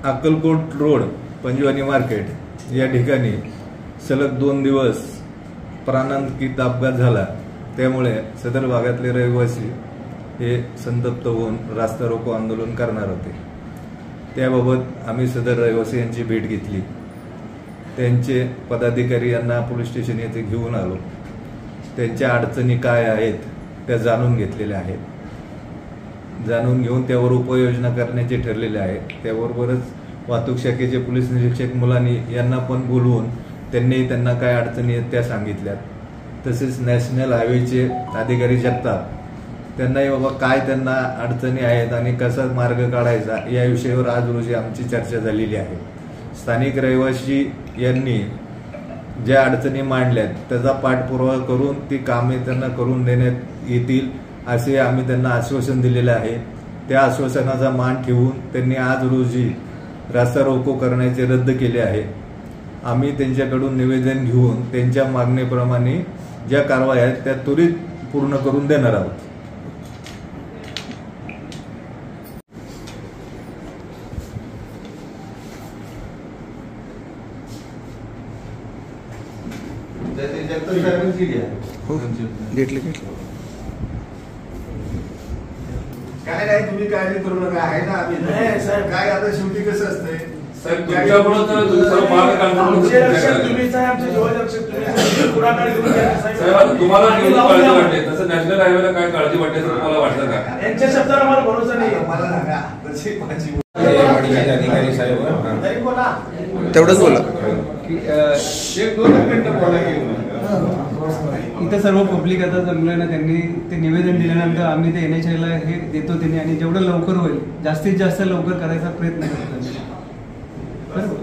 Akkalkot road Panjwani market या ठिकाणी सलग 2 दिवस प्राणांतिक अपघात झाला। त्यामुळे सदर भागातले रहिवासी हे संतप्त होऊन रास्ता रोको आंदोलन करणार होते। त्याबाबत आम्ही सदर रहिवासी यांची भेट घेतली। त्यांचे पदाधिकारी यांना पोलीस स्टेशन येथे घेऊन आलो। त्यांच्या अडचणी काय आहेत त्या जाणून घेतलेल्या आहेत। जाणून घेऊन त्यावर उपाययोजना करण्याचे ठरलेले आहे। त्याबरोबरच वाहतूक शाखेचे पोलीस निरीक्षक मुलानी यांना पण बोलवून त्यांना काय अडचणी आहेत त्या सांगितल्यात। तसेच नॅशनल हायवेचे अधिकारी जगताप त्यांनाही बाबा काय त्यांना अडचणी आहेत आणि कसा मार्ग काढायचा या विषयावर आज रोजी आमची चर्चा झालेली आहे। स्थानिक रहिवासी यांनी ज्या अडचणी मांडल्यात त्याचा पाठपुरावा करून ती कामे त्यांना करून देण्यात येतील असे आम्ही त्यांना आश्वासन दिलेले आहे। त्या आश्वासनाचा मान ठेवून त्यांनी आज रोजी रास्ता रोको करण्याचे रद्द केले आहे। आम्ही त्यांच्याकडून निवेदन घेऊन त्यांच्या मागणीप्रमाणे ज्या कारवाई आहेत त्या त्वरित पूर्ण करून देणार आहोत। काय नाही तुम्ही काळजी करू नका, आहे ना आम्ही साहेब। काय आता शेवटी कसं असतंय साहेब, तुमच्यामुळे तर सर्व मार्ग आमचे रक्षक तुम्हीच आहे, आमचे जीवन रक्षक तुम्ही पुढाकार घेऊन साहेब, तुम्हाला काळजी वाटते तसं नॅशनल हायवेला काय काळजी वाटते तुम्हाला वाटतं का? यांच्या शब्दाला मला भरोसा नाही। मला सांगा तशी माझी अधिकारी साहेब तरी बोला, तेवढंच बोला की 1-2 मिनिटं बोला की इथं सर्व पब्लिक आता जमलं ना, त्यांनी ते निवेदन दिल्यानंतर आम्ही ते NHI ला हे देतो त्यांनी, आणि जेवढं लवकर होईल जास्तीत जास्त लवकर करायचा प्रयत्न करतो।